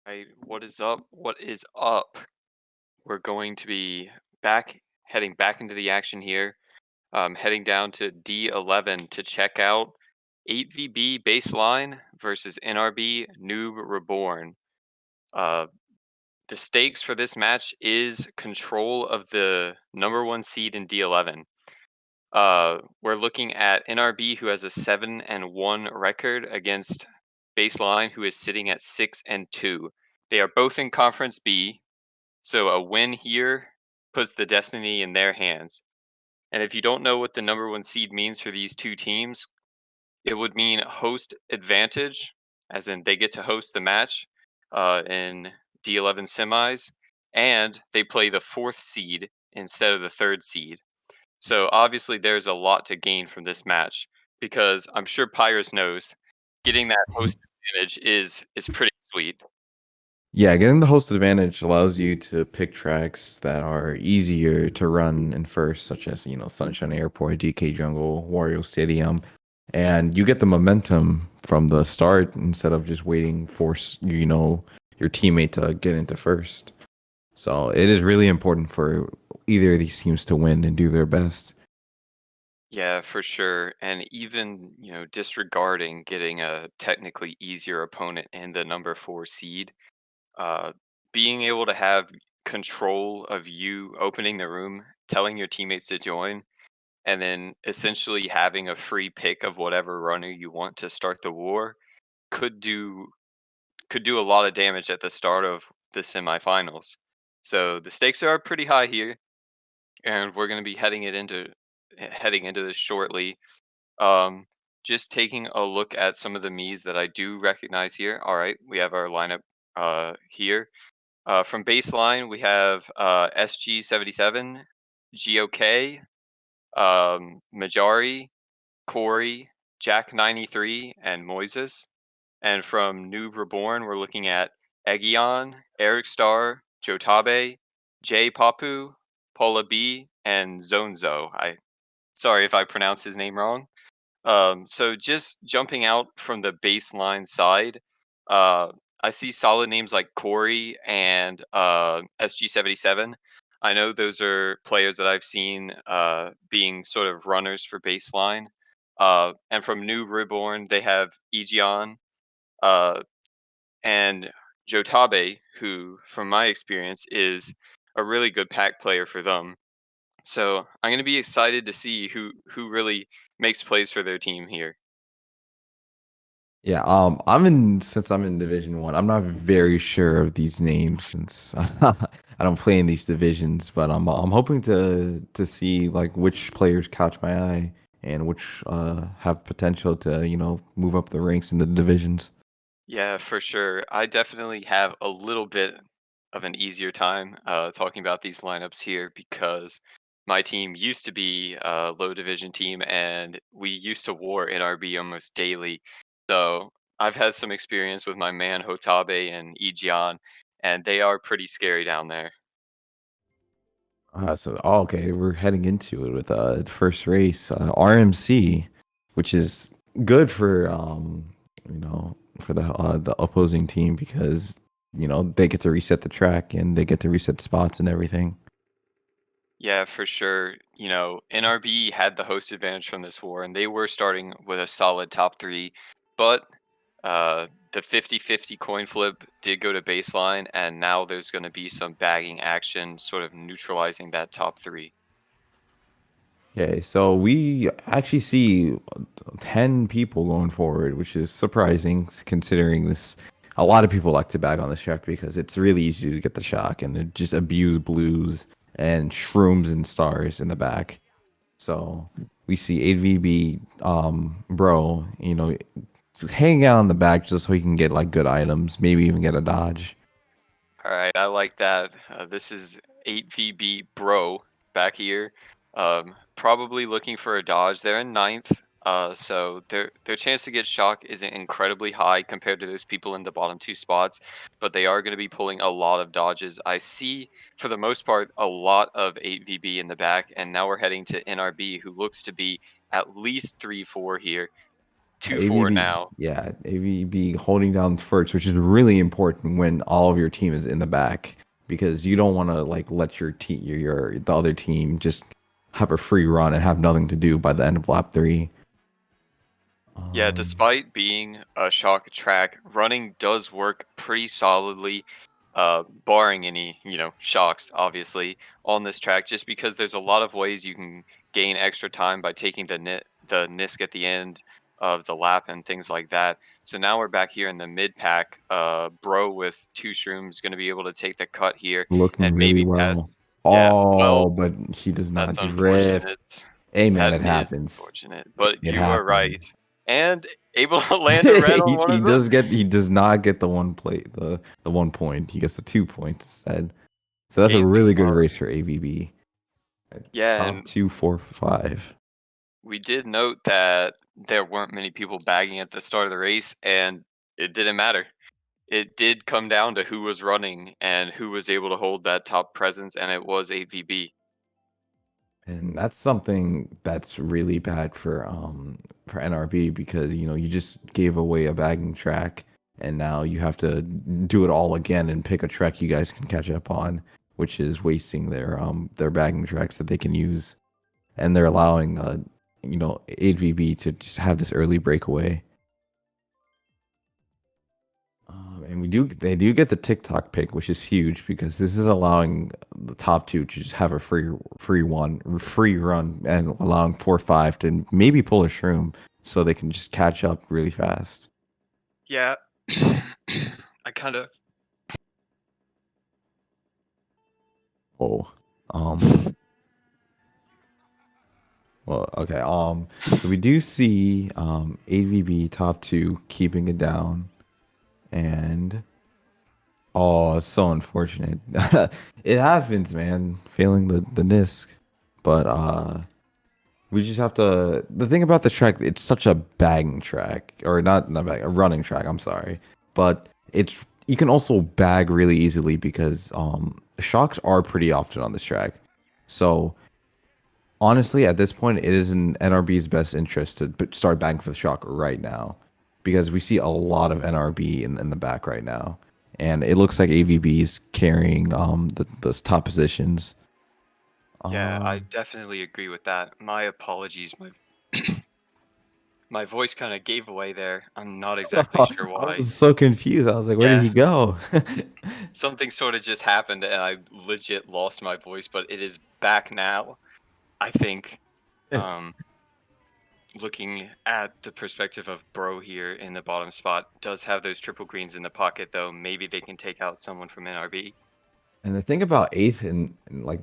Right, what is up? What is up? We're going to be heading back into the action here. Heading down to D11 to check out 8VB baseline versus NRB Noob Reborn. Uh, the stakes for this match is control of the number one seed in D11. We're looking at NRB, who has a 7-1 record, against Baseline, who is sitting at 6-2. They are both in Conference B, so a win here puts the destiny in their hands. And if you don't know what the number one seed means for these two teams, it would mean host advantage, as in they get to host the match in D11 semis, and they play the fourth seed instead of the third seed. So obviously, there's a lot to gain from this match because I'm sure Pyrus knows getting that host advantage is pretty sweet. Yeah, getting the host advantage allows you to pick tracks that are easier to run in first, such as, Sunshine Airport, DK Jungle, Wario Stadium, and you get the momentum from the start instead of just waiting for, your teammate to get into first. So it is really important for either of these teams to win and do their best. Yeah, for sure. And even, disregarding getting a technically easier opponent in the number four seed, uh, being able to have control of you opening the room, telling your teammates to join, and then essentially having a free pick of whatever runner you want to start the war could do could do a lot of damage at the start of the semifinals. So the stakes are pretty high here, and we're going to be heading into this shortly. Um, just taking a look at some of the Miis that I do recognize here. All right, we have our lineup here. From baseline, we have SG77, GOK, Mejary, Corey, Jack93, and Moises. And from Noob Reborn, we're looking at Egion, Eric Star, Jotabe, J Papu, Paula B, and Zonzo. I sorry if I pronounced his name wrong. So just jumping out from the baseline side, uh, I see solid names like Corey and SG77. I know those are players that I've seen being sort of runners for baseline. And from New Reborn, they have Egion uh, and Jotabe, who, from my experience, is a really good pack player for them. So I'm going to be excited to see who really makes plays for their team here. Yeah, since I'm in Division 1, I'm not very sure of these names since I don't play in these divisions, but I'm hoping to see like which players catch my eye and which have potential to, move up the ranks in the divisions. Yeah, for sure. I definitely have a little bit of an easier time talking about these lineups here because my team used to be a low division team and we used to war NRB almost daily. So I've had some experience with my man Hotabe and Ijian, and they are pretty scary down there. Okay, we're heading into it with the first race, RMC, which is good for for the opposing team because they get to reset the track and they get to reset spots and everything. Yeah, for sure. NRB had the host advantage from this war, and they were starting with a solid top three. But the 50-50 coin flip did go to baseline, and now there's going to be some bagging action, sort of neutralizing that top three. Okay, so we actually see 10 people going forward, which is surprising considering this. A lot of people like to bag on this track because it's really easy to get the shock and it just abuse blues and shrooms and stars in the back. So we see AVB, bro, hanging out on the back just so he can get like good items, maybe even get a dodge. All right, I like that. This is 8VB Bro back here. Probably looking for a dodge. They're in ninth, so their chance to get shock isn't incredibly high compared to those people in the bottom two spots, but they are going to be pulling a lot of dodges. I see, for the most part, a lot of 8VB in the back, and now we're heading to NRB, who looks to be at least 3-4 here. 2-4 AVB, now. yeah, AVB holding down first, which is really important when all of your team is in the back because you don't want to like let your team, the other team, just have a free run and have nothing to do by the end of lap three. Yeah, Um, despite being a shock track, running does work pretty solidly, barring any, shocks, obviously, on this track, just because there's a lot of ways you can gain extra time by taking the NISC at the end of the lap and things like that. So now we're back here in the mid pack. Bro with two shrooms going to be able to take the cut here looking and really maybe well. pass. Yeah, well, Oh, but he does that's not drift. unfortunate. Hey man, That it is happens. unfortunate, but It you are right. happens. And able to land a red on one He of them? does not get the one plate the 1 point. He gets the 2 points instead. So that's a Gains the really good car. race for AVB. Yeah, Top and 2, 4, 5. we did note that there weren't many people bagging at the start of the race, and it didn't matter. It did come down to who was running and who was able to hold that top presence, and it was AVB. And that's something that's really bad for NRB because you just gave away a bagging track and now you have to do it all again and pick a track you guys can catch up on, which is wasting their bagging tracks that they can use. And they're allowing 8VB to just have this early breakaway. And they do get the TikTok pick, which is huge because this is allowing the top two to just have a free run, and allowing 4-5 to maybe pull a shroom so they can just catch up really fast. Yeah. I kind of. Oh, um, well, okay. So we do see AVB top two keeping it down, and oh, it's so unfortunate. It happens, man. Failing the NISC, but we just have to. The thing about the track, it's such a bagging track, or not bag, a running track. I'm sorry, but it's you can also bag really easily because shocks are pretty often on this track. So honestly, at this point, it is in NRB's best interest to start bagging for the shock right now, because we see a lot of NRB in the back right now, and it looks like AVB is carrying those top positions. Yeah, I Um, definitely agree with that. My apologies. My voice kind of gave away there. I'm not exactly sure I why. was so confused. I was like, where did Yeah, he go? something sort of just happened and I legit lost my voice, but it is back now. I think um looking at the perspective of Bro here in the bottom spot does have those triple greens in the pocket though. Maybe they can take out someone from NRB. And the thing about eighth and like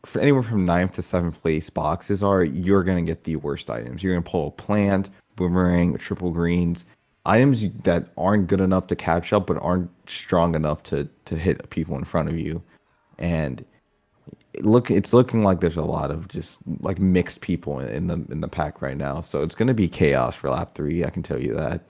for anywhere from ninth to seventh place boxes are you're gonna get the worst items. You're gonna pull a plant, boomerang, triple greens, items that aren't good enough to catch up but aren't strong enough to hit people in front of you. And it's looking like there's a lot of just like mixed people in the pack right now. So it's gonna be chaos for lap three. I can tell you that.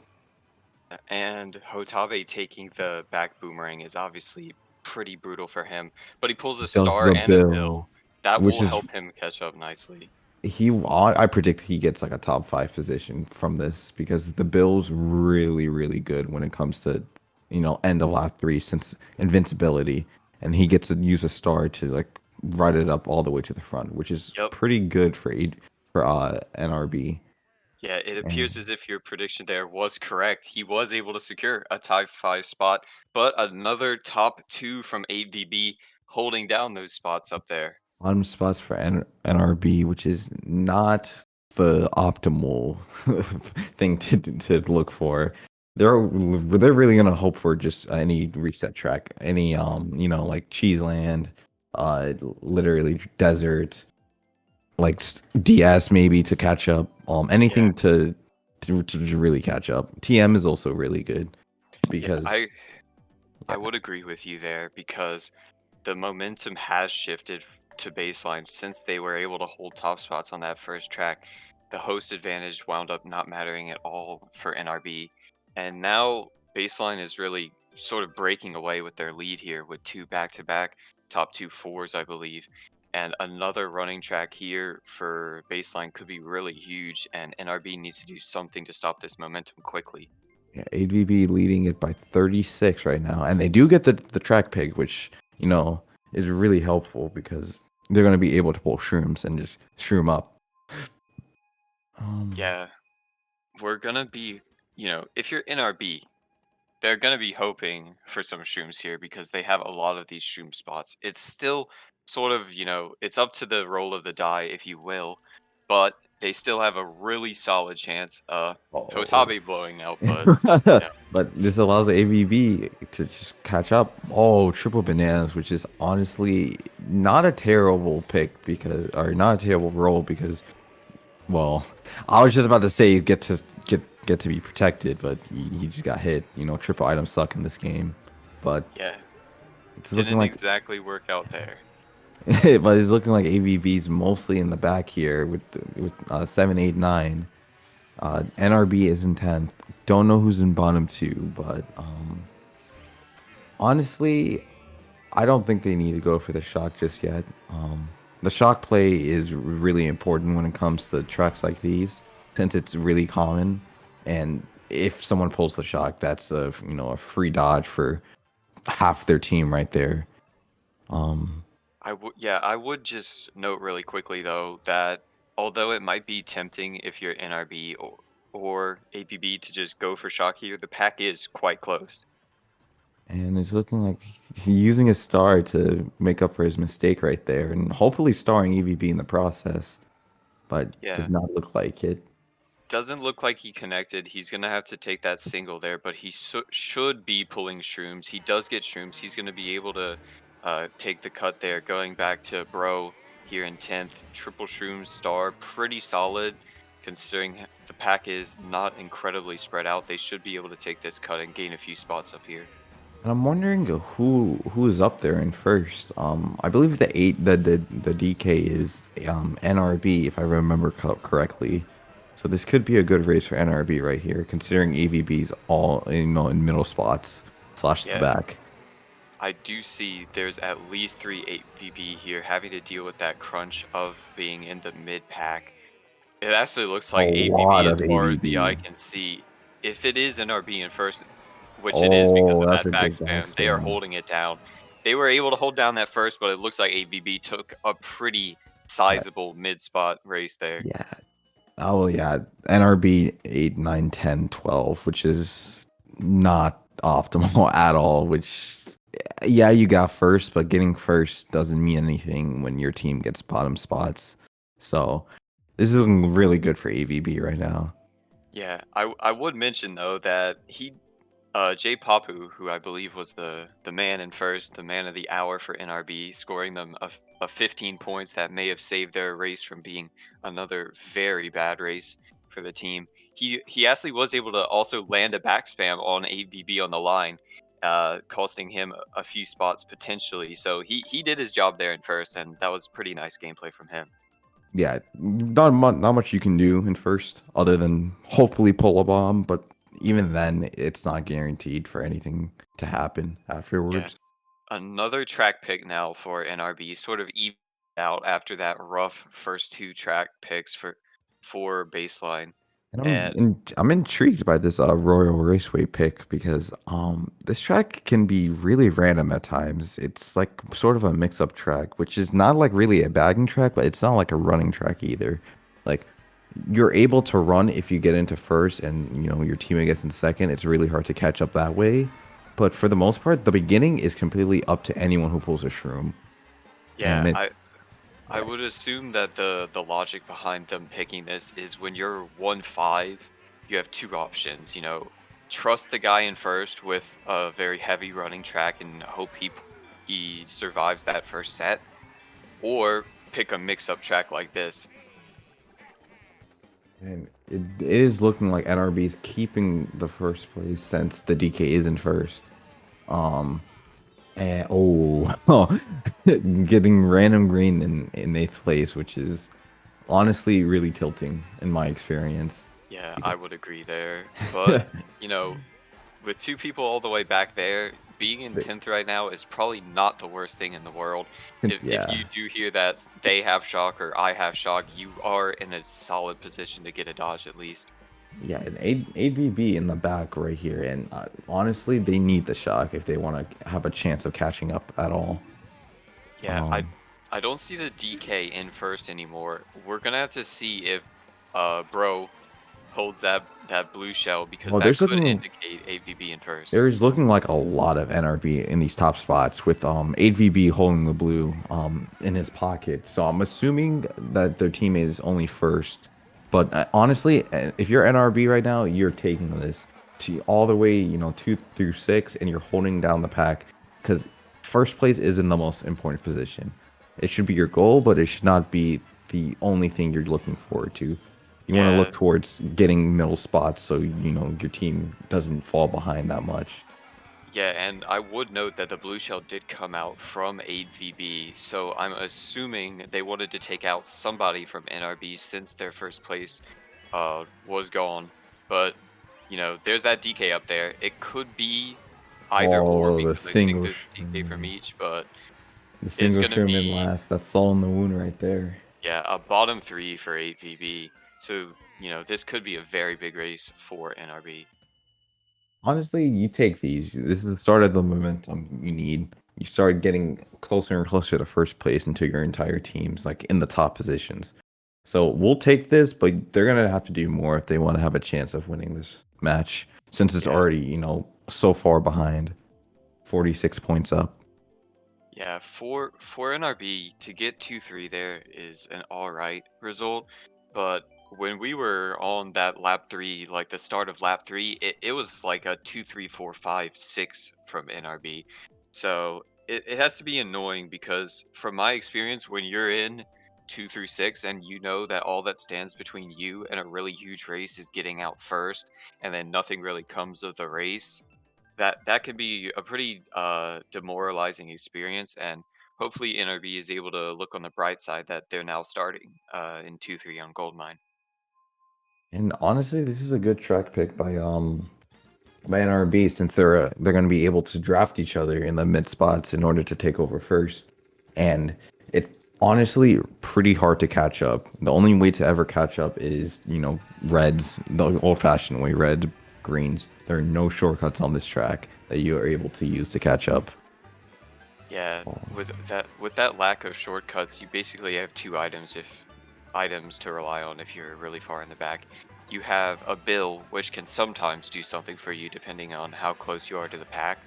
And Hotabe taking the back boomerang is obviously pretty brutal for him, but he pulls a Does star the and a bill. bill, That which will is help him catch up nicely. I predict he gets like a top five position from this because the Bills really good when it comes to end of lap three since invincibility, and he gets to use a star to like ride it up all the way to the front, which is Yep. pretty good for NRB. Yeah, it appears And as if your prediction there was correct. He was able to secure a top 5 spot, but another top 2 from 8VB holding down those spots up there. bottom spots for NRB, which is not the optimal thing to look for. They're really gonna hope for just any reset track, any like Cheeseland, literally desert, like DS maybe to catch up. Yeah, Anything to really catch up. TM is also really good yeah, because I yeah, would agree with you there because the momentum has shifted to baseline since they were able to hold top spots on that first track. The host advantage wound up not mattering at all for NRB. And now baseline is really sort of breaking away with their lead here with two back to back top two fours, I believe. and another running track here for baseline could be really huge, and NRB needs to do something to stop this momentum quickly. Yeah, AVB leading it by 36 right now, and they do get the track pick, which is really helpful because they're going to be able to pull shrooms and just shroom up. Yeah, we're gonna be, if you're NRB, they're gonna be hoping for some shrooms here because they have a lot of these shroom spots. It's still sort of, it's up to the roll of the die, if you will, but they still have a really solid chance. Oh. Jotabe blowing out, but you know, But this allows the AVB to just catch up. Oh, triple bananas, which is honestly not a terrible pick because, or not a terrible roll because, well, I was just about to say get to be protected, but he just got hit. Triple items suck in this game, but yeah, it's looking didn't like, exactly work out there. but it's looking like AVB's mostly in the back here with 7, 8, 9. NRB is in 10th. Don't know who's in bottom two, but honestly, I don't think they need to go for the shock just yet. The shock play is really important when it comes to tracks like these, since it's really common. And if someone pulls the shock, that's a free dodge for half their team right there. I would just note really quickly though that although it might be tempting if you're NRB or APB to just go for shock here, the pack is quite close. And it's looking like he's using a star to make up for his mistake right there, and hopefully starring EVB in the process, but does Yeah. not look like it. Doesn't look like he connected. He's gonna have to take that single there, but he should be pulling shrooms. He does get shrooms. He's gonna be able to take the cut there. Going back to Bro here in 10th, triple shrooms star, pretty solid considering the pack is not incredibly spread out. They should be able to take this cut and gain a few spots up here. And I'm wondering who is up there in first. I believe the DK is NRB if I remember correctly. So this could be a good race for NRB right here, considering AVB's all in middle spots slash the Yeah, back. I do see there's at least 3 8VB here having to deal with that crunch of being in the mid pack. It actually looks A like ABB lot as of far as the eye AVB. can see. If it is NRB in first, which it is because Oh, of that's that a back big back spam, they are spam. holding it down. They were able to hold down that first, but it looks like ABB took a pretty Yeah, sizable mid spot race there. yeah. Oh yeah, NRB 8, 9, 10, 12, which is not optimal at all. Which, yeah, you got first, but getting first doesn't mean anything when your team gets bottom spots. So this is looking really good for AVB right now. Yeah, I would mention though that Jay Papu, who I believe was the man in first, the man of the hour for NRB, scoring them a 15 points that may have saved their race from being another very bad race for the team. He actually was able to also land a back spam on AVB on the line, costing him a few spots potentially. So he did his job there in first, and that was pretty nice gameplay from him. Yeah, not much you can do in first, other than hopefully pull a bomb. But even then, it's not guaranteed for anything to happen Yeah. afterwards. Another track pick now for NRB, sort of evened out after that rough first two track picks for baseline. And And I'm intrigued by this Royal Raceway pick because this track can be really random at times. It's like sort of a mix-up track, which is not like really a bagging track, but it's not like a running track either. Like you're able to run if you get into first and your teammate gets in second. It's really hard to catch up that way. But for the most part, the beginning is completely up to anyone who pulls a shroom. And yeah, it I would assume that the logic behind them picking this is when you're 1-5, you have two options, trust the guy in first with a very heavy running track and hope he survives that first set, or pick a mix-up track like this. And it is looking like NRB is keeping the first place since the DK is in first. Um, and getting random green in eighth place, which is honestly really tilting in my experience. Yeah, Because- I would agree there. But, with two people all the way back there, being in They- 10th right now is probably not the worst thing in the world. If Yeah, you do hear that they have shock or I have shock, you are in a solid position to get a dodge at least. yeah, an AVB in the back right here, and honestly, they need the shock if they want to have a chance of catching up at all. Yeah, I Um, I don't see the DK in first anymore. We're gonna have to see if bro holds that blue shell because well, that could indicate AVB in first. there's looking like a lot of NRB in these top spots with 8VB holding the blue in his pocket. So I'm assuming that their teammate is only first. But honestly, if you're NRB right now, you're taking this to all the way, 2 through 6, and you're holding down the pack because first place isn't the most important position. It should be your goal, but it should not be the only thing you're looking forward to. You want to Yeah, look towards getting middle spots so your team doesn't fall behind that much. yeah, and I would note that the blue shell did come out from 8VB, so I'm assuming they wanted to take out somebody from NRB since their first place was gone. But there's that DK up there. It could be either or Oh, because I think there's a DK from each, but the it's single gonna Sherman be last. That's salt in the wound right there. yeah, a bottom three for 8VB. So, this could be a very big race for NRB. Honestly, you take these. This is the start of the momentum you need. You start getting closer and closer to first place until your entire team's like in the top positions. So we'll take this, but they're gonna have to do more if they want to have a chance of winning this match, since it's Yeah. already, so far behind, 46 points up. Yeah, for NRB to get 2-3 there is an all right result, but when we were on that lap 3, like the start of lap 3, it was like a 2-3-4-5-6 from NRB. So it has to be annoying because from my experience, when you're in 2 through 6 and you know that all that stands between you and a really huge race is getting out first, and then nothing really comes of the race, that can be a pretty demoralizing experience, and hopefully NRB is able to look on the bright side that they're now starting in 2-3 on Goldmine. And honestly, this is a good track pick by NRB since they're going to be able to draft each other in the mid spots in order to take over first. And it honestly pretty hard to catch up. The only way to ever catch up is, reds, the old-fashioned way, red, greens. There are no shortcuts on this track that you are able to use to catch up. Yeah, Oh. with that lack of shortcuts, you basically have two items to rely on if you're really far in the back. You have a bill, which can sometimes do something for you depending on how close you are to the pack,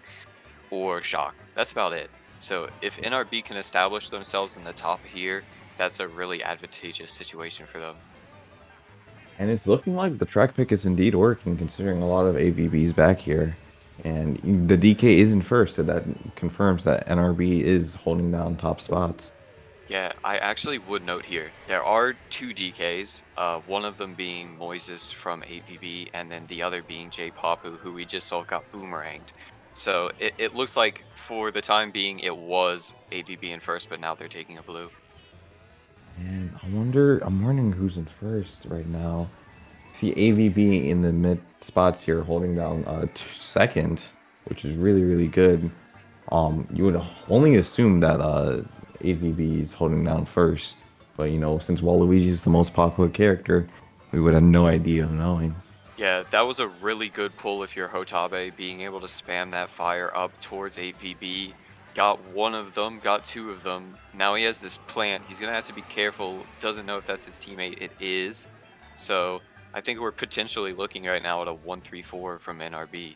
or shock. That's about it. So if NRB can establish themselves in the top here, that's a really advantageous situation for them. And it's looking like the track pick is indeed working, considering a lot of AVBs back here. And the DK is in first, so that confirms that NRB is holding down top spots. Yeah, I actually would note here there are two DKs. One of them being Moises from AVB, and then the other being J Papu, who we just saw got boomeranged. So it looks like for the time being it was AVB in first, but now they're taking a blue. And I'm wondering who's in first right now. See AVB in the mid spots here holding down second, which is really, really good. You would only assume that AVB is holding down first, but since Waluigi is the most popular character, we would have no idea of knowing. Yeah, that was a really good pull if you're Jotabe, being able to spam that fire up towards 8VB. Got one of them, got two of them. Now he has this plant. He's going to have to be careful. Doesn't know if that's his teammate. It is. So I think we're potentially looking right now at a 1-3-4 from NRB.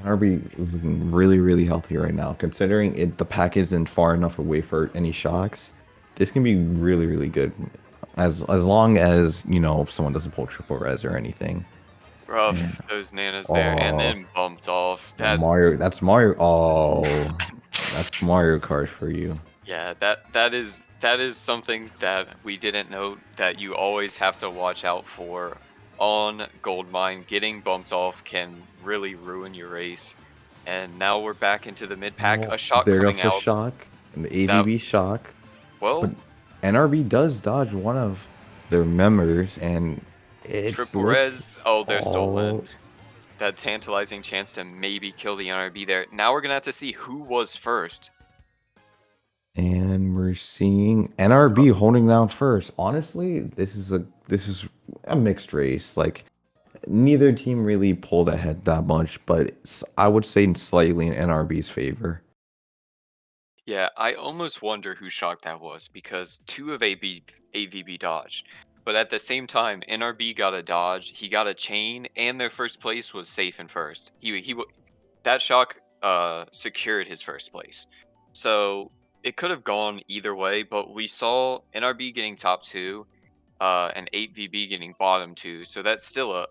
NRB is looking really, really healthy right now, considering the pack isn't far enough away for any shocks. This can be really, really good, as long as someone doesn't pull triple res or anything. And Rough, those nanas there, and oh, then bumped off. yeah, That Mario, that's Mario. Oh, that's Mario Kart for you. Yeah, that is something that we didn't know that you always have to watch out for on Goldmine. Getting bumped off can really ruin your race. And now we're back into the mid pack. Oh, A shot there coming goes the out. shock and the That AVB shock, but well, NRB does dodge one of their members, and it's triple look. res. Oh, they're Oh, stolen. that tantalizing chance to maybe kill the NRB there. Now we're gonna have to see who was first. And we're seeing NRB holding down first. Honestly, this is a mixed race. Like neither team really pulled ahead that much, but I would say slightly in NRB's favor. Yeah, I almost wonder who shocked that was because two of AVB dodged. But at the same time, NRB got a dodge, he got a chain, and their first place was safe in first. That shock secured his first place. So it could have gone either way, but we saw NRB getting top two, and 8VB getting bottom two. So that's still a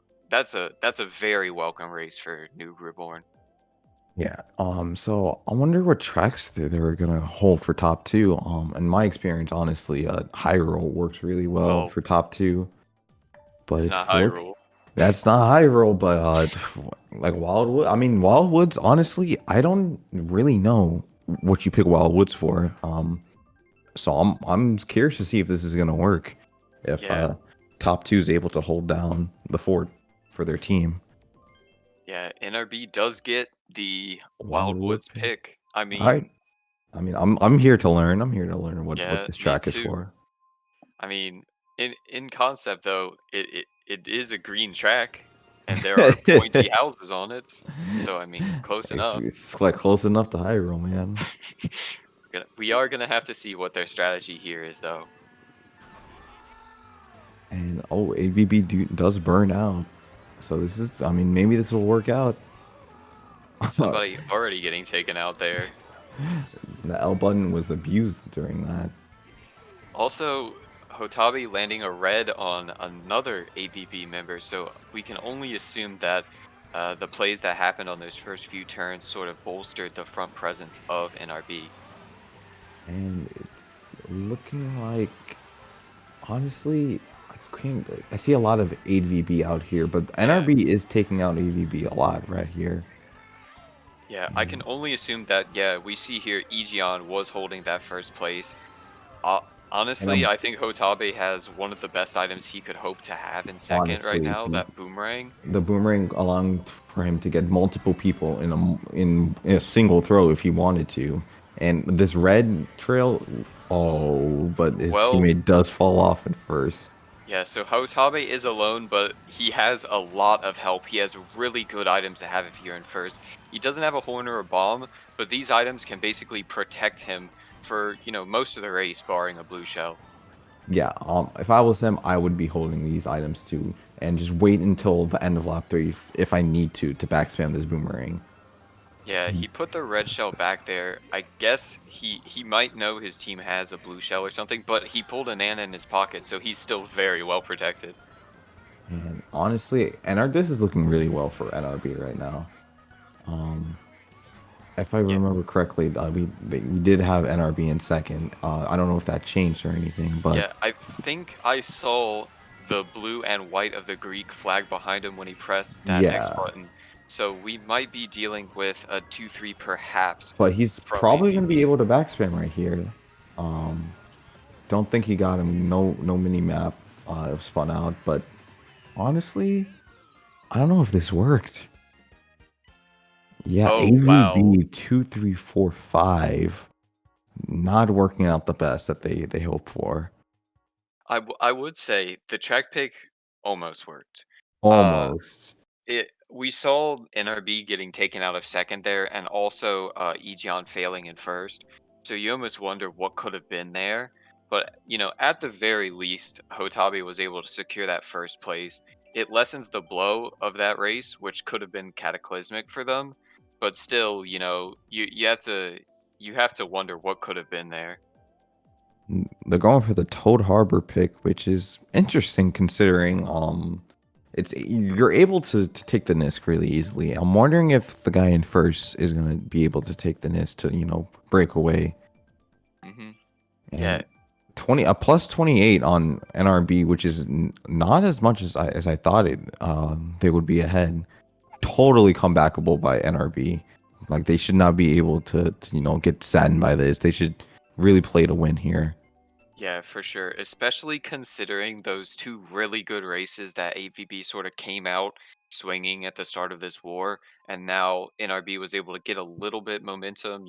very welcome race for Noob Reborn. Yeah. So I wonder what tracks they were gonna hold for top two. In my experience, honestly, high roll works really well Well, for top two, but it's not it's high look rule. that's not high roll, but like Wildwood. I mean, Wildwoods. Honestly, I don't really know what you pick Wildwoods for. So I'm curious to see if this is gonna work. If Yeah, top two is able to hold down the fort for their team. yeah. NRB does get the Wildwood Wildwoods pick. pick. I All right. mean, I mean, I'm here to learn. I'm here to learn what yeah, this me track is too. for. I mean, in concept though, it is a green track, and there are pointy houses on it. So I mean, close enough. It's like close enough to Hyrule, man. We are gonna have to see what their strategy here is, though. And oh, AVB does burn out. So this is, I mean, maybe this will work out. Somebody already getting taken out there. The L button was abused during that. Also, Jotabe landing a red on another AVB member, so we can only assume that the plays that happened on those first few turns sort of bolstered the front presence of NRB. And it's looking like, honestly, I see a lot of AVB out here, but Yeah, NRB is taking out AVB a lot right here. yeah, I can And only assume that, yeah, we see here Egeon was holding that first place. Uh, and Honestly, I'm I think Jotabe has one of the best items he could hope to have in second right honestly now, that boomerang. the boomerang allowing for him to get multiple people in a single throw if he wanted to. And this red trail, oh, but his Well, teammate does fall off at first. yeah, so Hotabe is alone, but he has a lot of help. He has really good items to have if you're in first. He doesn't have a horn or a bomb, but these items can basically protect him for, most of the race, barring a blue shell. Yeah, if I was him, I would be holding these items too, and just wait until the end of lap three if I need to backspam this boomerang. Yeah, he put the red shell back there. I guess he might know his team has a blue shell or something, but he pulled a Nana in his pocket, so he's still very well protected. And honestly, this is looking really well for NRB right now. Um, if I Yeah, remember correctly, we did have NRB in second. I don't know if that changed or anything, but yeah, I think I saw the blue and white of the Greek flag behind him when he pressed that X yeah, button. So we might be dealing with a 2-3 perhaps but he's from probably going to be AVB. able to backspam right here. Um, don't think he got him. No mini map spun out, but honestly, I don't know if this worked. Yeah, Oh, wow. AVB 2345 not working out the best that they hope for. I would say the track pick almost worked. Uh, Almost. we saw NRB getting taken out of second there, and also Egeon failing in first. So you almost wonder what could have been there. But at the very least, Hotabe was able to secure that first place. It lessens the blow of that race, which could have been cataclysmic for them. But still, you have to wonder what could have been there. They're going for the Toad Harbor pick, which is interesting considering it's you're able to take the Nisk really easily. I'm wondering if the guy in first is gonna be able to take the Nisk to, break away. Hmm. Yeah, And 20 a plus 28 on NRB, which is not as much as I thought they would be ahead. Totally comebackable by NRB. Like they should not be able to get saddened by this. They should really play to win here. Yeah, for sure. Especially considering those two really good races that AVB sort of came out swinging at the start of this war, and now NRB was able to get a little bit momentum,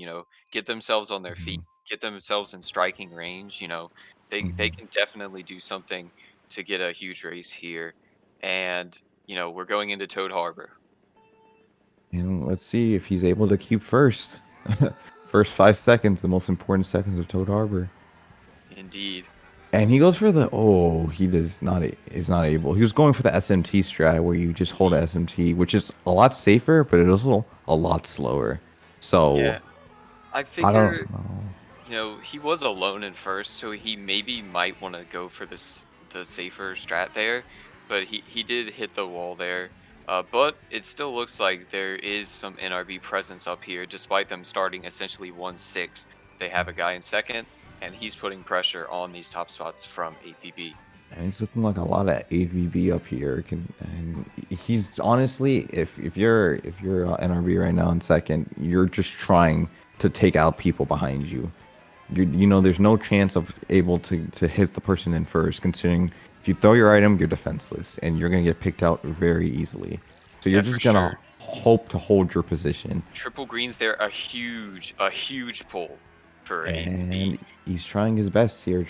get themselves on their feet, Mhm, get themselves in striking range. They mhm. can definitely do something to get a huge race here. And, we're going into Toad Harbor. And let's see if he's able to keep first. First 5 seconds, the most important seconds of Toad Harbor. Indeed. And he goes for the he does not is not able. He was going for the SMT strat where you just hold a SMT, which is a lot safer, but it is also a lot slower. Yeah. So I I don't figure know. he was alone at first, so he maybe might want to go for the safer strat there, but he did hit the wall there. But it still looks like there is some NRB presence up here, despite them starting essentially 1-6. They have a guy in second, and he's putting pressure on these top spots from 8VB. And it's looking like a lot of AVB up here. And he's honestly, if you're NRB right now in second, you're just trying to take out people behind you. There's no chance of able to hit the person in first, considering if you throw your item, you're defenseless and you're gonna get picked out very easily. So you're Yeah, for just gonna sure. hope to hold your position. Triple greens there, a huge pull for 8VB. And he's trying his best here,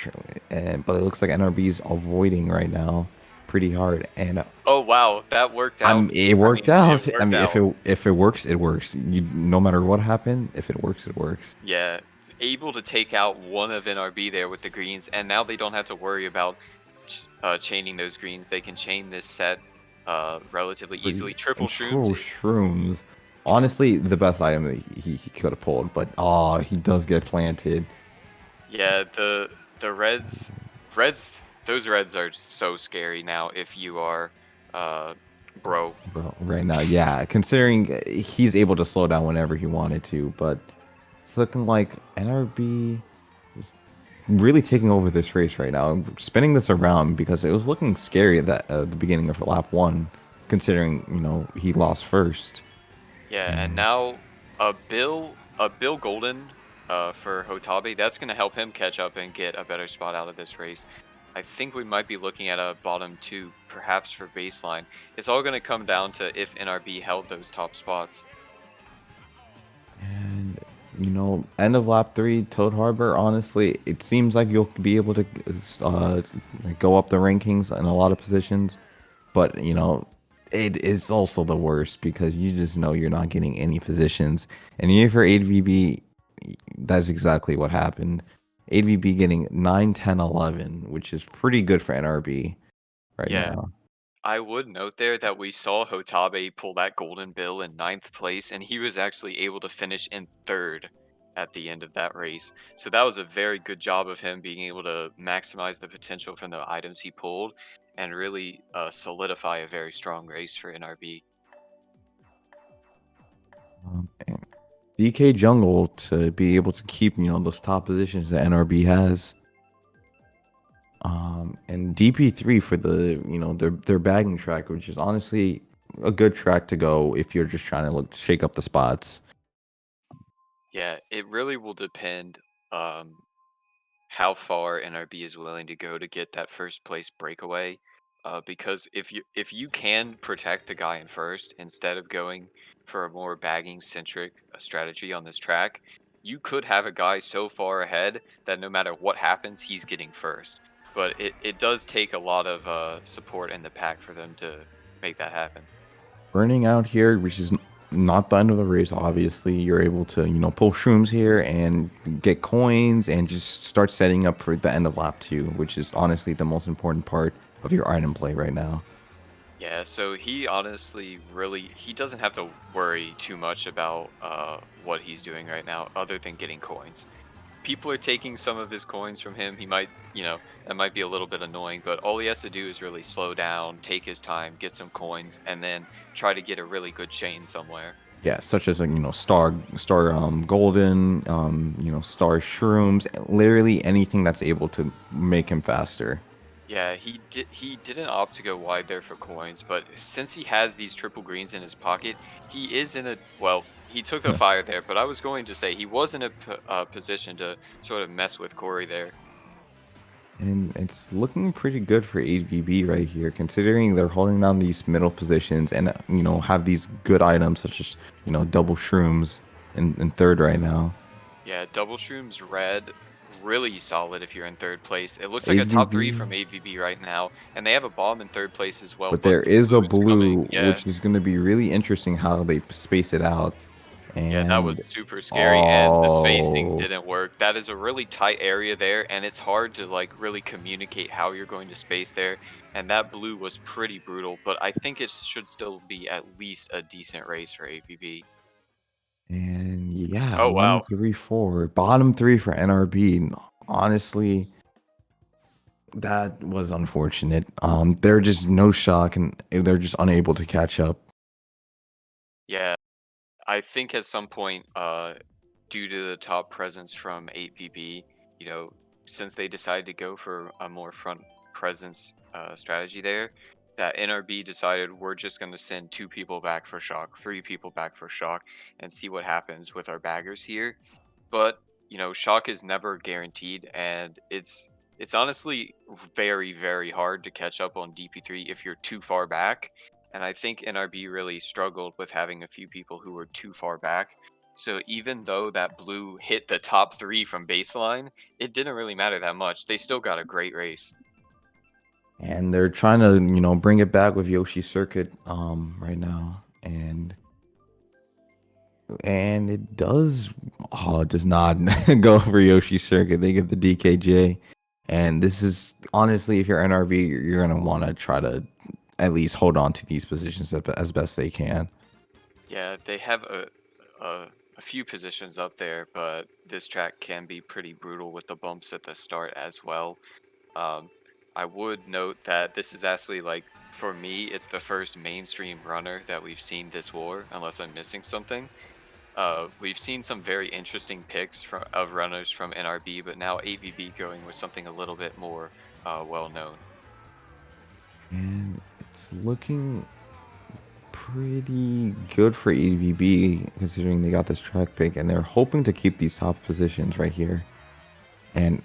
but it looks like NRB is avoiding right now pretty hard. And Oh wow, that worked out. it I worked mean, it out. I worked mean, if out. it works, it works. No matter what happened, if it works, it works. Yeah, able to take out one of NRB there with the greens, and now they don't have to worry about chaining those greens. They can chain this set relatively easily. Triple And shrooms, true shrooms. you know, Honestly, the best item that he could have pulled, but he does get planted. yeah, the those reds are so scary now if you are uh bro. Bro, right now, yeah. Considering he's able to slow down whenever he wanted to, but it's looking like NRB is really taking over this race right now. I'm spinning this around because it was looking scary at the beginning of lap one, considering he lost first. Yeah, and And now a Bill Golden for Jotabe, that's going to help him catch up and get a better spot out of this race. I think we might be looking at a bottom two, perhaps for baseline. It's all going to come down to if NRB held those top spots. And end of lap three, Toad Harbor. Honestly, it seems like you'll be able to go up the rankings in a lot of positions, but it is also the worst because you just know you're not getting any positions. And even for 8VB, that's exactly what happened. 8VB getting 9, 10, 11, which is pretty good for NRB right Yeah, now. I would note there that we saw Hotabe pull that golden bill in ninth place, and he was actually able to finish in third at the end of that race. So that was a very good job of him being able to maximize the potential from the items he pulled and really solidify a very strong race for NRB. And DK Jungle to be able to keep those top positions that NRB has. And DP3 for the their bagging track, which is honestly a good track to go if you're just trying to shake up the spots. Yeah, it really will depend um, how far NRB is willing to go to get that first place breakaway. Because if you can protect the guy in first instead of going for a more bagging centric strategy on this track, you could have a guy so far ahead that no matter what happens, he's getting first. But it does take a lot of support in the pack for them to make that happen. Burning out here, which is not the end of the race. Obviously, you're able to pull shrooms here and get coins and just start setting up for the end of lap two, which is honestly the most important part of your item play right now. Yeah, so he honestly really he doesn't have to worry too much about what he's doing right now other than getting coins. People are taking some of his coins from him. He might, that might be a little bit annoying, but all he has to do is really slow down, take his time, get some coins, and then try to get a really good chain somewhere. Yeah, such as star golden, star shrooms, literally anything that's able to make him faster. Yeah, he didn't opt to go wide there for coins, but since he has these triple greens in his pocket, he is in a well, he took the fire there, but I was going to say he was in a position to sort of mess with Corey there. And it's looking pretty good for HVB right here, considering they're holding down these middle positions and, have these good items such as, double shrooms in third right now. Yeah, double shrooms red, really solid if you're in third place. It looks like a top 3 HVB, from AVB right now, and they have a bomb in third place as well, but but there the is blue a is coming. blue, Yeah, which is going to be really interesting how they space it out. yeah, that was And super scary, and the spacing oh, didn't work. That is a really tight area there, and it's hard to like really communicate how you're going to space there. And that blue was pretty brutal, but I think it should still be at least a decent race for AVB. and yeah, Oh one, wow. three, four, bottom three for NRB. Honestly, that was unfortunate. They're just no shock and they're just unable to catch up. Yeah, I think at some point, due to the top presence from 8VB, you know, since they decided to go for a more front presence strategy there, that NRB decided we're just going to send 2 people back for shock, 3 people back for shock, and see what happens with our baggers here. But shock is never guaranteed, and it's honestly very hard to catch up on DP3 if you're too far back. And I think NRB really struggled with having a few people who were too far back. So even though that blue hit the top 3 from baseline, it didn't really matter that much. They still got a great race. And they're trying to, bring it back with Yoshi Circuit right now. And it does not go for Yoshi Circuit. They get the DKJ. And this is honestly, if you're NRB, you're gonna want to try to at least hold on to these positions as best they can. Yeah, they have a a few positions up there, but this track can be pretty brutal with the bumps at the start as well. Um, I would note that this is actually like for me, it's the first mainstream runner that we've seen this war, unless I'm missing something. We've seen some very interesting picks of runners from NRB, but now AVB going with something a little bit more well known. And it's looking pretty good for AVB considering they got this track pick and they're hoping to keep these top positions right here. And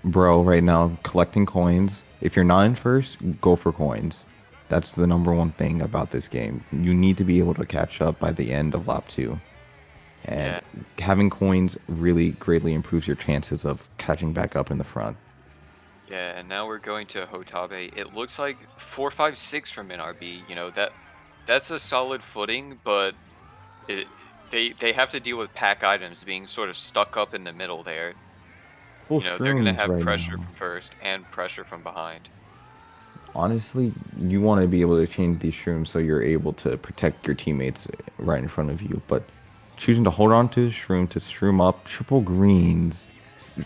bro, right now collecting coins. If you're not in first, go for coins. That's the number one thing about this game. You need to be able to catch up by the end of lap two. And Yeah, having coins really greatly improves your chances of catching back up in the front. yeah, and now we're going to Jotabe. It looks like 456 from NRB. That's a solid footing, but it they have to deal with pack items being sort of stuck up in the middle there. Full They're gonna shrooms have right pressure now. from first and pressure from behind. Honestly, you want to be able to change these shrooms so you're able to protect your teammates right in front of you. But choosing to hold on to the shroom to shroom up triple greens,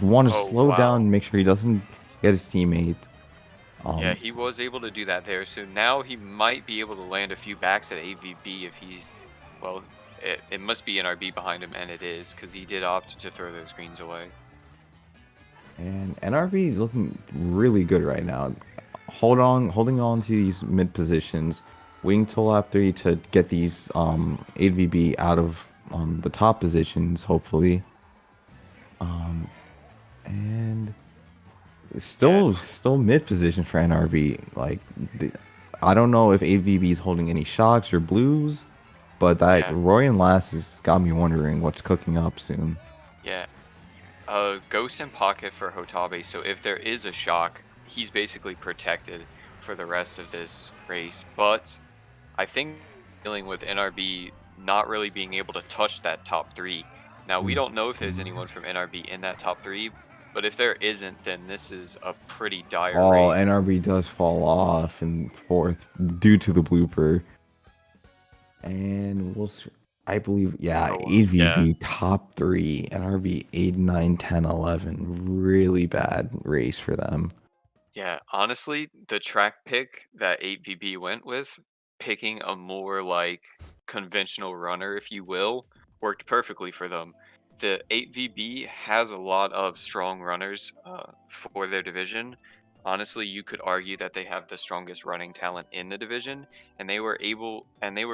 want to Oh slow wow. down, make sure he doesn't get his teammate. Yeah, Um, he was able to do that there. So now he might be able to land a few backs at AVB if he's, well, it must be NRB behind him, and it is because he did opt to throw those greens away. and NRB is looking really good right now. Holding on to these mid positions, waiting till lap three to get these 8VB out of the top positions, hopefully. And Yeah, still mid position for NRB. Like, I don't know if AVB is holding any shocks or blues, but that yeah, Roy and Last has got me wondering what's cooking up soon. yeah. Ghost in pocket for Hotabe. So if there is a shock, he's basically protected for the rest of this race. But I think dealing with NRB not really being able to touch that top 3. Now, we don't know if there's anyone from NRB in that top 3, but if there isn't, then this is a pretty dire Oh, race. NRB does fall off in fourth due to the blooper. And I believe, yeah, Oh, yeah. AVB top three, NRB 8, 9, 10, 11. Really bad race for them. Yeah, honestly, the track pick that 8VB went with, picking a more like conventional runner, if you will, worked perfectly for them. The 8VB has a lot of strong runners for their division. Honestly, you could argue that they have the strongest running talent in the division, and they were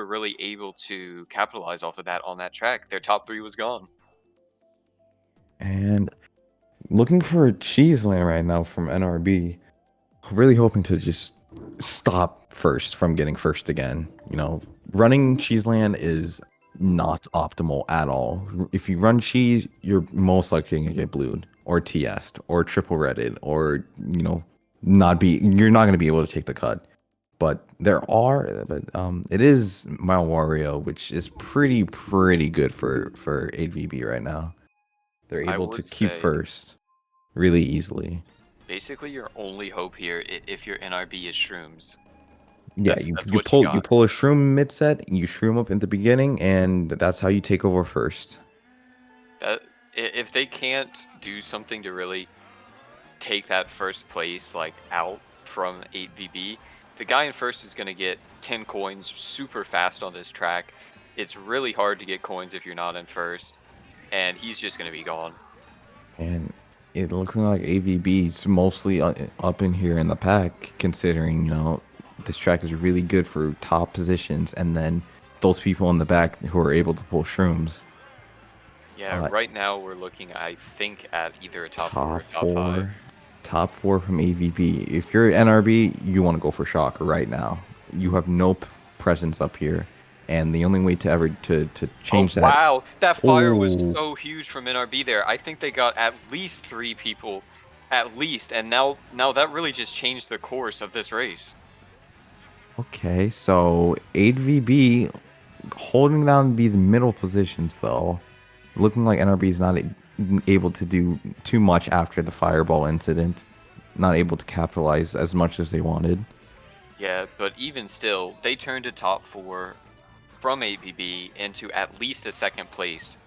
really able to capitalize off of that on that track. Their top 3 was gone. And looking for a cheese land right now from NRB. Really hoping to just stop first from getting first again. Running cheese land is not optimal at all. If you run cheese, you're most likely gonna get blued or TS'd or triple redded or you're not gonna be able to take the cut. But it is Mile Wario, which is pretty good for 8VB right now. They're I able to would keep say first really easily. basically your only hope here, if your NRB is shrooms. Yeah, That's you that's you what you pull you got. pull a shroom mid set, you shroom up in the beginning, and that's how you take over first. That if they can't do something to really take that first place like out from 8VB, the guy in first is going to get 10 coins super fast on this track. It's really hard to get coins if you're not in first, and he's just going to be gone. And it looks like AVB is mostly up in here in the pack, considering this track is really good for top positions, and then those people in the back who are able to pull shrooms. Yeah, Uh, right now we're looking, I think, at either a top 4 or top a top 5. four, top four from AVB. If you're NRB, you want to go for Shocker right now. You have no presence up here, and the only way to ever to Oh, change that. wow. That fire was Oh, so huge from NRB there. I think they got at least 3 people, at least, and now that really just changed the course of this race. okay. So 8VB holding down these middle positions though, looking like NRB is not able to do too much after the fireball incident. Not able to capitalize as much as they wanted. Yeah, but even still, they turned a top 4 from AVB into at least a second place.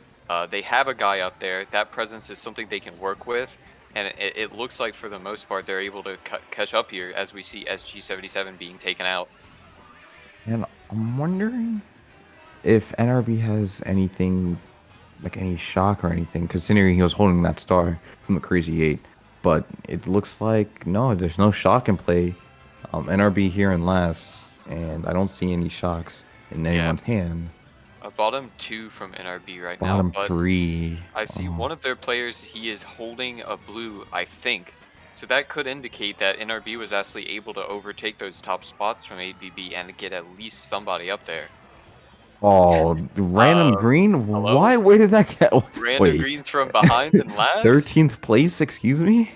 They have a guy up there. That presence is something they can work with, and it looks like for the most part they're able to catch up here as we see SG77 being taken out. And I'm wondering if NRB has anything like any shock or anything, considering he was holding that star from the Crazy Eight. But it looks like no, there's no shock in play. NRB here in last, and I don't see any shocks in Yeah, anyone's hand. bottom 2 from NRB right now, Bottom but three. I see Oh, one of their players, he is holding a blue, I think. So that could indicate that NRB was actually able to overtake those top spots from 8VB and get at least somebody up there. oh, random Uh, green. hello? Why? Where did that get? Random Wait, greens from behind and last? 13th place. Excuse me.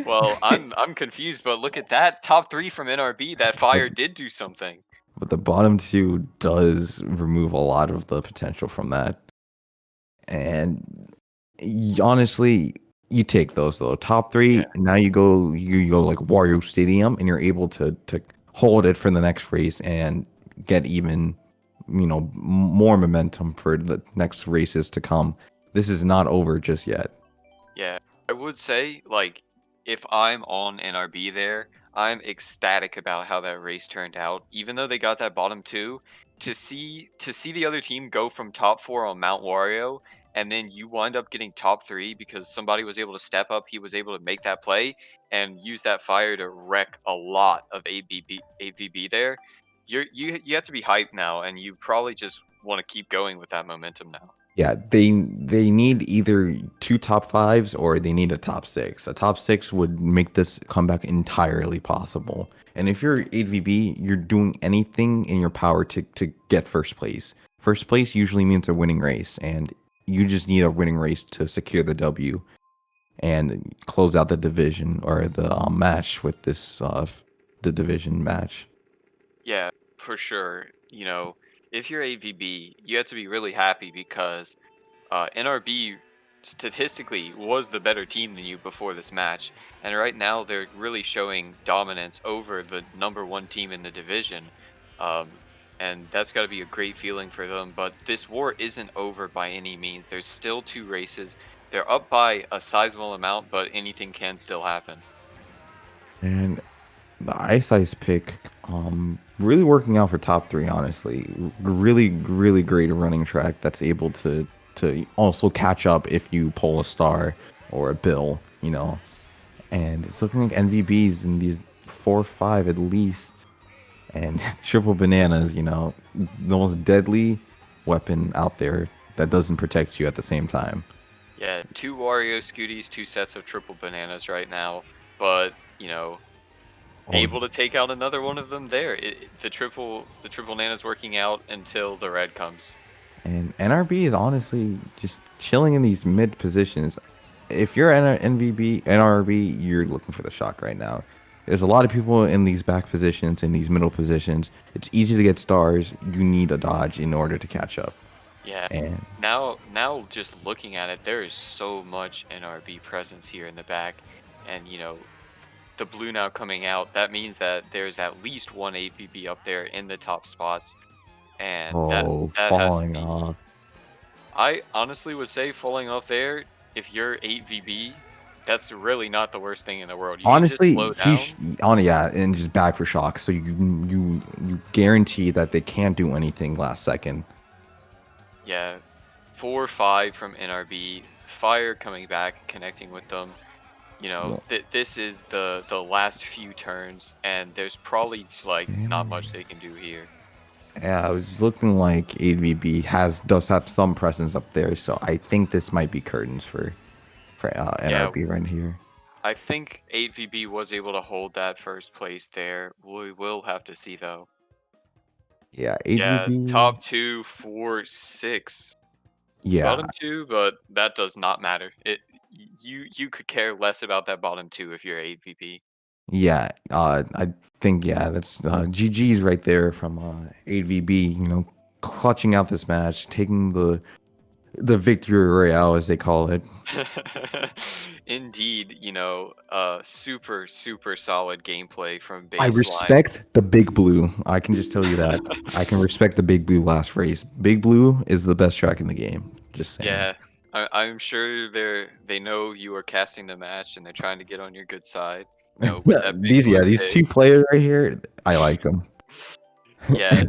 Well, I'm confused, but look at that top 3 from NRB. That but, fire did do something. but the bottom two does remove a lot of the potential from that. And honestly, you take those though. Top Yeah. three. Now you go like Wario Stadium, and you're able to hold it for the next race and get even more momentum for the next races to come. This is not over just yet. Yeah, I would say, like, if I'm on NRB there, I'm ecstatic about how that race turned out. Even though they got that bottom 2, to see the other team go from top 4 on Mount Wario, and then you wind up getting top 3 because somebody was able to step up, he was able to make that play and use that fire to wreck a lot of AVB there. You have to be hyped now, and you probably just want to keep going with that momentum now. Yeah, they need either two top fives or they need a top six. A top six would make this comeback entirely possible. And if you're 8VB, you're doing anything in your power to get first place. First place usually means a winning race, and you just need a winning race to secure the W and close out the division or the match with this the division match. Yeah, for sure. If you're AVB, you have to be really happy because NRB statistically was the better team than you before this match, and right now they're really showing dominance over the number 1 team in the division. Um, and that's got to be a great feeling for them. But this war isn't over by any means. There's still 2 races. They're up by a sizable amount, but anything can still happen. And the Ice Ice pick, really working out for top three, honestly. Really great running track that's able to also catch up if you pull a star or a bill, And it's looking like NVBs in these 4 or 5 at least. And triple bananas, the most deadly weapon out there that doesn't protect you at the same time. Yeah, 2 Wario Scooties, 2 sets of triple bananas right now, but, Oh, able to take out another one of them there. The triple nana's working out until the red comes. and NRB is honestly just chilling in these mid positions. If you're an NVB, NRB, you're looking for the shock right now. There's a lot of people in these back positions, in these middle positions. It's easy to get stars. You need a dodge in order to catch up. Yeah. And Now just looking at it, there is so much NRB presence here in the back, and, the blue now coming out, that means that there's at least one AVB up there in the top spots, and that oh, that has to falling be. off. I honestly would say falling off there, if you're 8 VB, that's really not the worst thing in the world. You can just Honestly, slow down. on yeah, and just back for shock. So you guarantee that they can't do anything last second. Yeah, 4-5 from NRB, Fire coming back, connecting with them. Well, This is the last few turns, and there's probably like not much they can do here. yeah, I was looking like AVB does have some presence up there, so I think this might be curtains for Yeah, NRB right here. I think 8 VB was able to hold that first place there. We will have to see though. Yeah, Yeah, AVB. top two, four, six. Yeah, Bottom two, but that does not matter. You could care less about that bottom two if you're 8 VB. yeah. I think yeah, that's GG's right there from AVB. Clutching out this match, taking the victory royale as they call it. Indeed, super, super solid gameplay from I baseline. respect the big blue. I can just tell you that. I can respect the big blue last race. Big blue is the best track in the game. Just saying. Yeah, I'm sure they know you are casting the match and they're trying to get on your good side. With that big blue These pick. two players right here, I like them. Yeah,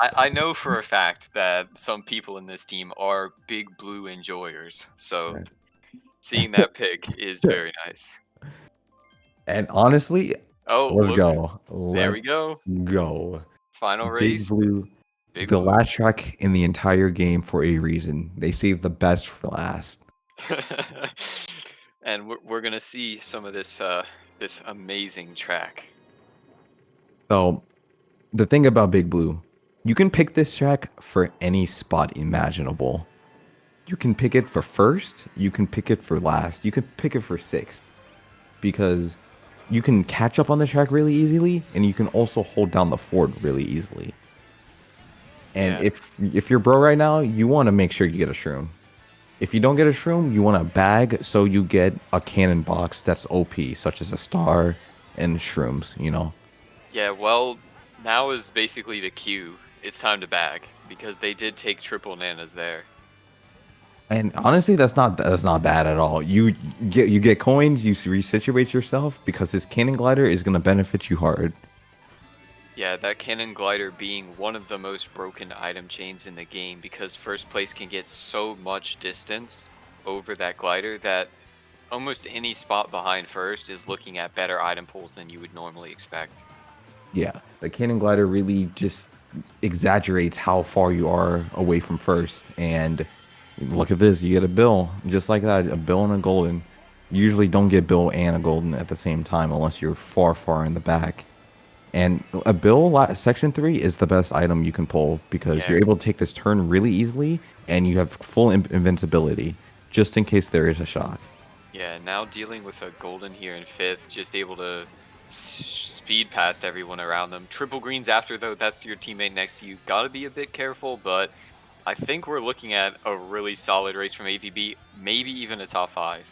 I know for a fact that some people in this team are big blue enjoyers. So seeing that pick is very nice. And honestly, Oh, let's look, go. there we Let's go. go. Final Big race, blue, big the blue. last track in the entire game for a reason. They saved the best for last. And we're gonna see some of this amazing track. So the thing about Big Blue, you can pick this track for any spot imaginable. You can pick it for first, you can pick it for last, you can pick it for sixth because you can catch up on the track really easily and you can also hold down the fort really easily. And Yeah, if you're bro right now, you want to make sure you get a shroom. If you don't get a shroom, you want a bag so you get a cannon box that's OP, such as a star and shrooms. yeah. Well, now is basically the cue. It's time to bag because they did take triple nanas there. And honestly, that's not bad at all. You get coins, you resituate yourself because this cannon glider is gonna benefit you hard. Yeah, that cannon glider being one of the most broken item chains in the game because first place can get so much distance over that glider that almost any spot behind first is looking at better item pools than you would normally expect. Yeah, the cannon glider really just exaggerates how far you are away from first. And look at this, you get a bill just like that, a bill and a golden. You usually don't get bill and a golden at the same time unless you're far, far in the back. And a bill section 3 is the best item you can pull because Yeah, you're able to take this turn really easily and you have full invincibility just in case there is a shock. yeah. Now dealing with a golden here in fifth, just able to speed past everyone around them. Triple greens after though, that's your teammate next to you. Gotta be a bit careful, but I think we're looking at a really solid race from AVB, maybe even a top five.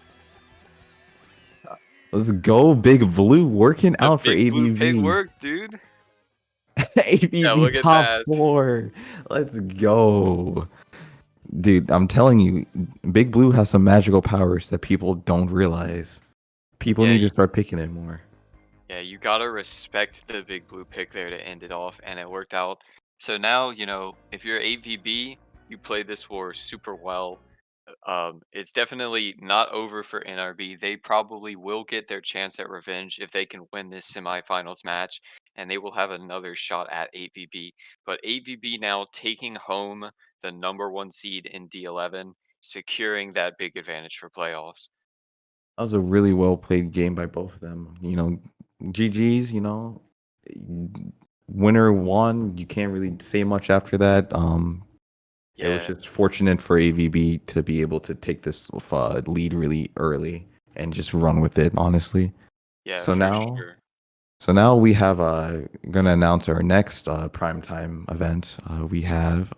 Let's go, Big Blue, working The out for big blue pig ABV. work, dude. Yeah, ABV look at top that. 4. Let's go. Dude, I'm telling you, Big Blue has some magical powers that people don't realize. People Yeah, need to start picking it more. yeah, you gotta respect the big blue pick there to end it off, and it worked out. So now, if you're 8 VB, you played this war super well. It's definitely not over for NRB. They probably will get their chance at revenge if they can win this semifinals match, and they will have another shot at 8 VB. But 8 VB now taking home the number one seed in D11. securing that big advantage for playoffs. That was a really well played game by both of them. GG's. Winner won. You can't really say much after that. It was Yeah, just fortunate for AVB to be able to take this lead really early and just run with it. Honestly. yeah, So for now, sure. so now we have gonna announce our next primetime event. We have,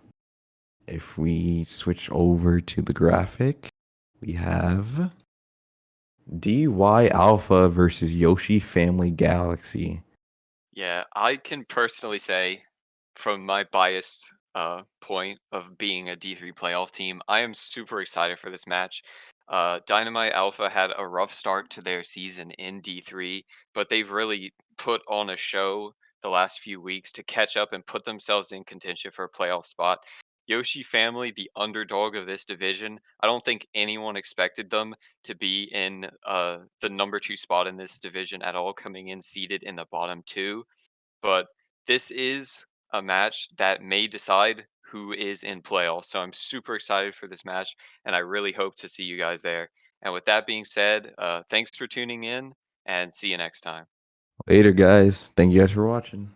if we switch over to the graphic, we have DY Alpha versus Yoshi Family Galaxy. Yeah, I can personally say, from my biased point of being a D3 playoff team, I am super excited for this match. Dynamite Alpha had a rough start to their season in D3, but they've really put on a show the last few weeks to catch up and put themselves in contention for a playoff spot. Yoshi Family, the underdog of this division, I don't think anyone expected them to be in the number 2 spot in this division at all, coming in seated in the bottom 2, but this is a match that may decide who is in playoffs. So I'm super excited for this match, and I really hope to see you guys there. And with that being said, thanks for tuning in, and see you next time. Later, guys. Thank you guys for watching.